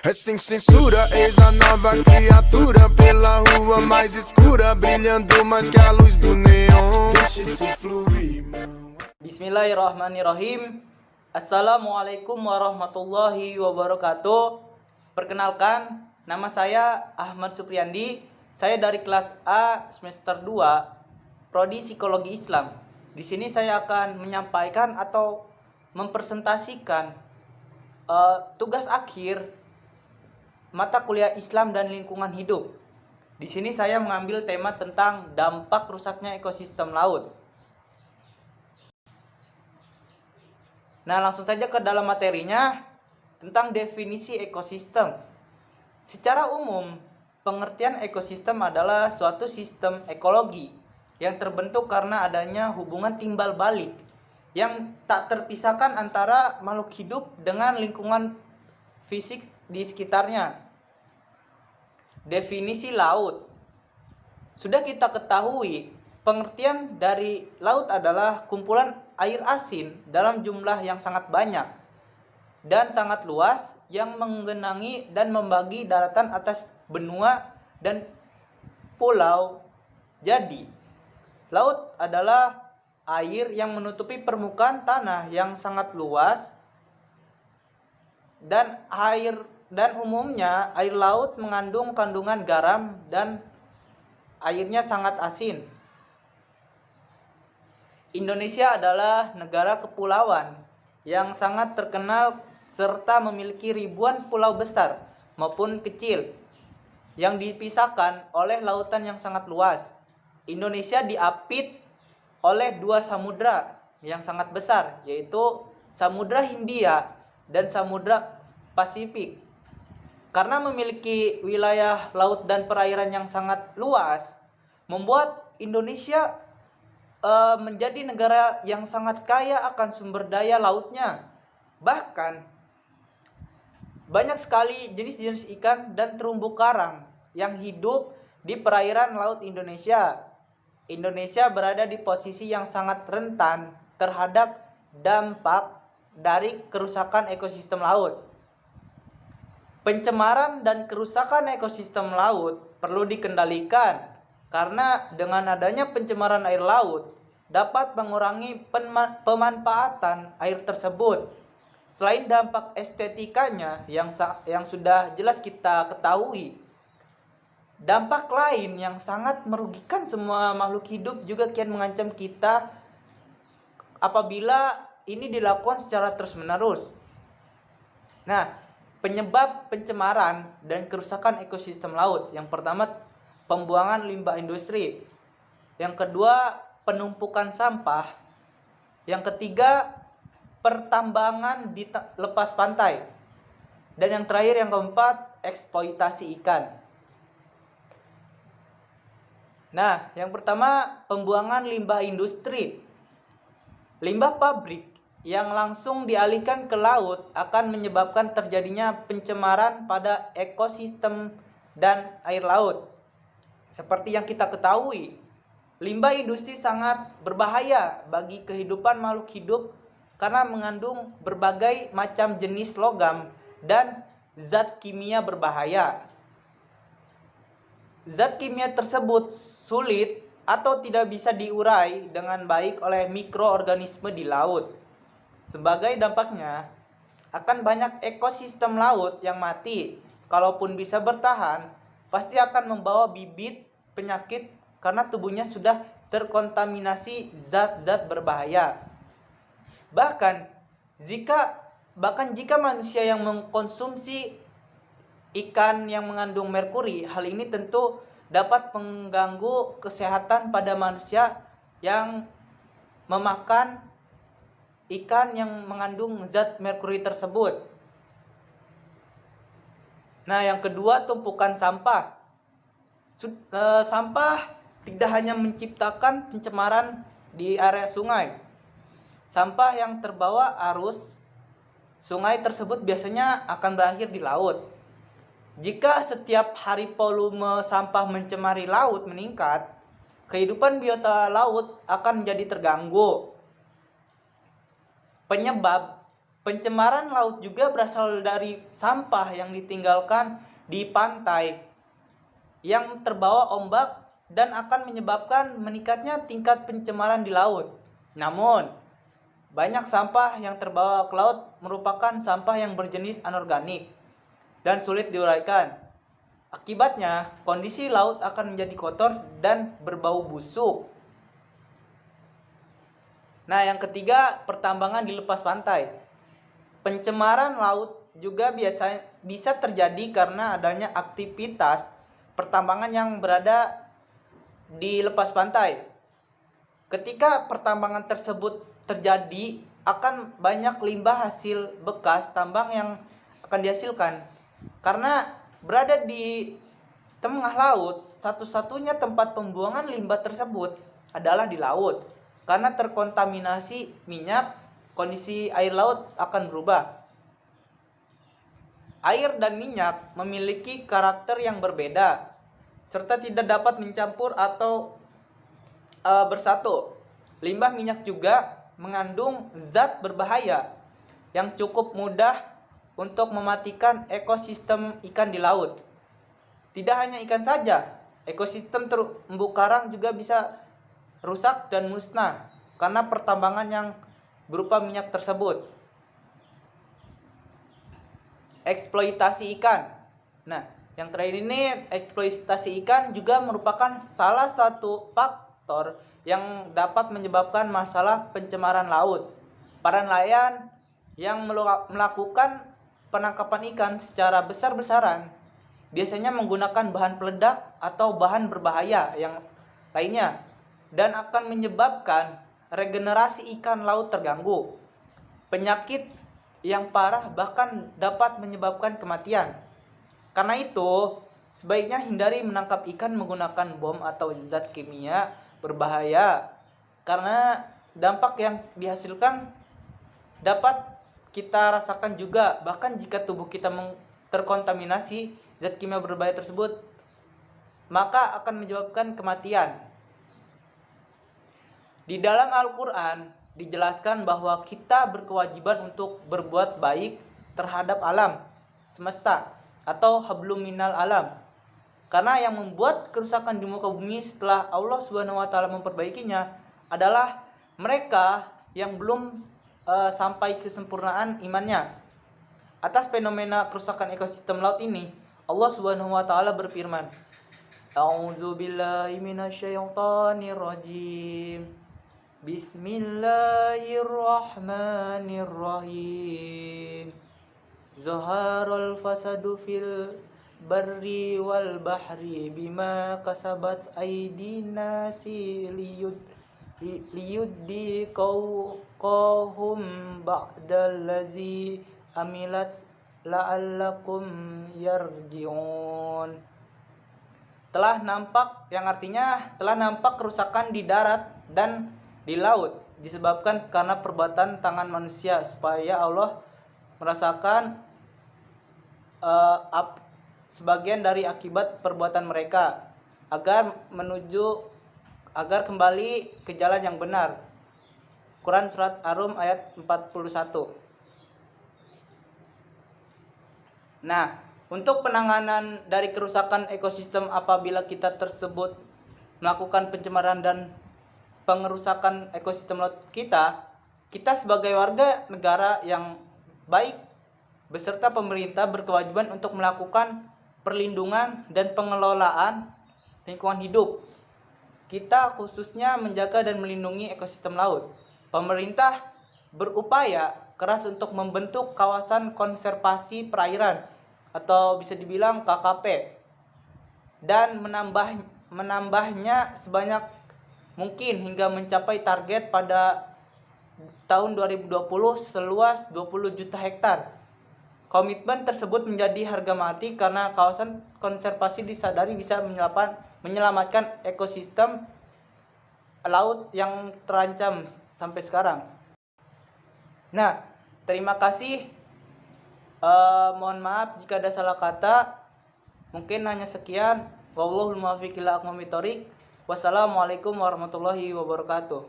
Essa censura, eis a nova criatura pela rua mais escura, brilhando mais que a luz do neon. Deixa isso fluir, irmão. Bismillahirrahmanirrahim. Assalamualaikum warahmatullahi wabarakatuh. Perkenalkan, nama saya Ahmad Supriyandi. Saya dari kelas A semester 2, Prodi Psikologi Islam. Di sini saya akan menyampaikan atau mempresentasikan tugas akhir mata kuliah Islam dan lingkungan hidup. Di sini saya mengambil tema tentang dampak rusaknya ekosistem laut. Nah, langsung saja ke dalam materinya tentang definisi ekosistem. Secara umum, pengertian ekosistem adalah suatu sistem ekologi yang terbentuk karena adanya hubungan timbal balik yang tak terpisahkan antara makhluk hidup dengan lingkungan fisik di sekitarnya. Definisi laut. Sudah kita ketahui, pengertian dari laut adalah kumpulan air asin dalam jumlah yang sangat banyak dan sangat luas yang menggenangi dan membagi daratan atas benua dan pulau. Jadi, laut adalah air yang menutupi permukaan tanah yang sangat luas dan umumnya air laut mengandung kandungan garam dan airnya sangat asin. Indonesia adalah negara kepulauan yang sangat terkenal serta memiliki ribuan pulau besar maupun kecil yang dipisahkan oleh lautan yang sangat luas. Indonesia diapit oleh dua samudra yang sangat besar, yaitu Samudra Hindia dan Samudra Pasifik. Karena memiliki wilayah laut dan perairan yang sangat luas, membuat Indonesia menjadi negara yang sangat kaya akan sumber daya lautnya. Bahkan banyak sekali jenis-jenis ikan dan terumbu karang yang hidup di perairan laut Indonesia. Indonesia berada di posisi yang sangat rentan terhadap dampak dari kerusakan ekosistem laut. Pencemaran dan kerusakan ekosistem laut perlu dikendalikan karena dengan adanya pencemaran air laut dapat mengurangi pemanfaatan air tersebut. Selain dampak estetikanya yang sudah jelas kita ketahui, dampak lain yang sangat merugikan semua makhluk hidup juga kian mengancam kita apabila ini dilakukan secara terus-menerus. Nah, penyebab pencemaran dan kerusakan ekosistem laut. Yang pertama, pembuangan limbah industri. Yang kedua, penumpukan sampah. Yang ketiga, pertambangan di lepas pantai. Dan yang terakhir, yang keempat, eksploitasi ikan. Nah, yang pertama, pembuangan limbah industri. Limbah pabrik yang langsung dialihkan ke laut akan menyebabkan terjadinya pencemaran pada ekosistem dan air laut. Seperti yang kita ketahui, limbah industri sangat berbahaya bagi kehidupan makhluk hidup karena mengandung berbagai macam jenis logam dan zat kimia berbahaya. Zat kimia tersebut sulit atau tidak bisa diurai dengan baik oleh mikroorganisme di laut. Sebagai dampaknya, akan banyak ekosistem laut yang mati. Kalaupun bisa bertahan, pasti akan membawa bibit penyakit karena tubuhnya sudah terkontaminasi zat-zat berbahaya. Bahkan jika manusia yang mengkonsumsi ikan yang mengandung merkuri, hal ini tentu dapat mengganggu kesehatan pada manusia yang memakan ikan yang mengandung zat merkuri tersebut. Nah, yang kedua, tumpukan sampah. Sampah tidak hanya menciptakan pencemaran di area sungai. Sampah yang terbawa arus sungai tersebut biasanya akan berakhir di laut. Jika setiap hari volume sampah mencemari laut meningkat, kehidupan biota laut akan menjadi terganggu. Penyebab Pencemaran laut juga berasal dari sampah yang ditinggalkan di pantai yang terbawa ombak dan akan menyebabkan meningkatnya tingkat pencemaran di laut. Namun, banyak sampah yang terbawa ke laut merupakan sampah yang berjenis anorganik dan sulit diuraikan. Akibatnya, kondisi laut akan menjadi kotor dan berbau busuk. Nah, yang ketiga, pertambangan di lepas pantai. Pencemaran laut juga bisa terjadi karena adanya aktivitas pertambangan yang berada di lepas pantai. Ketika pertambangan tersebut terjadi, akan banyak limbah hasil bekas tambang yang akan dihasilkan. Karena berada di tengah laut, satu-satunya tempat pembuangan limbah tersebut adalah di laut. Karena terkontaminasi minyak, kondisi air laut akan berubah. Air dan minyak memiliki karakter yang berbeda, serta tidak dapat mencampur atau bersatu. Limbah minyak juga mengandung zat berbahaya yang cukup mudah untuk mematikan ekosistem ikan di laut. Tidak hanya ikan saja, ekosistem terumbu karang juga bisa rusak dan musnah karena pertambangan yang berupa minyak tersebut. Eksploitasi ikan. Nah, yang terakhir ini, eksploitasi ikan juga merupakan salah satu faktor yang dapat menyebabkan masalah pencemaran laut. Para nelayan yang melakukan penangkapan ikan secara besar-besaran biasanya menggunakan bahan peledak atau bahan berbahaya yang lainnya dan akan menyebabkan regenerasi ikan laut terganggu. Penyakit yang parah bahkan dapat menyebabkan kematian. Karena itu, sebaiknya hindari menangkap ikan menggunakan bom atau zat kimia berbahaya. Karena dampak yang dihasilkan dapat kita rasakan juga. Bahkan jika tubuh kita terkontaminasi zat kimia berbahaya tersebut, maka akan menyebabkan kematian. Di dalam Al-Quran dijelaskan bahwa kita berkewajiban untuk berbuat baik terhadap alam semesta atau hablum minal alam. Karena yang membuat kerusakan di muka bumi setelah Allah Subhanahu wa taala memperbaikinya adalah mereka yang belum sampai kesempurnaan imannya. Atas fenomena kerusakan ekosistem laut ini, Allah Subhanahu wa taala berfirman, A'udzubillahi minasyaitonir rajim. Bismillahirrahmanirrahim. Zaharal fasadu fil barri wal bahri bima kasabat aydin nasi liyuddi qawhum ba'dallazi amilat la'allakum yarji'un. Telah nampak, yang artinya telah nampak kerusakan di darat dan di laut disebabkan karena perbuatan tangan manusia, supaya Allah merasakan sebagian dari akibat perbuatan mereka agar kembali ke jalan yang benar. Quran surat Ar-Rum ayat 41. Nah, untuk penanganan dari kerusakan ekosistem apabila kita tersebut melakukan pencemaran dan pengerusakan ekosistem laut kita sebagai warga negara yang baik beserta pemerintah berkewajiban untuk melakukan perlindungan dan pengelolaan lingkungan hidup. Kita khususnya menjaga dan melindungi ekosistem laut. Pemerintah berupaya keras untuk membentuk kawasan konservasi perairan atau bisa dibilang KKP dan menambahnya sebanyak mungkin hingga mencapai target pada tahun 2020 seluas 20 juta hektar. Komitmen tersebut menjadi harga mati karena kawasan konservasi disadari bisa menyelamatkan ekosistem laut yang terancam sampai sekarang. Nah, terima kasih. Mohon maaf jika ada salah kata. Mungkin hanya sekian. Wallahul muwaffiq ila aqwamit thoriq. Wassalamualaikum warahmatullahi wabarakatuh.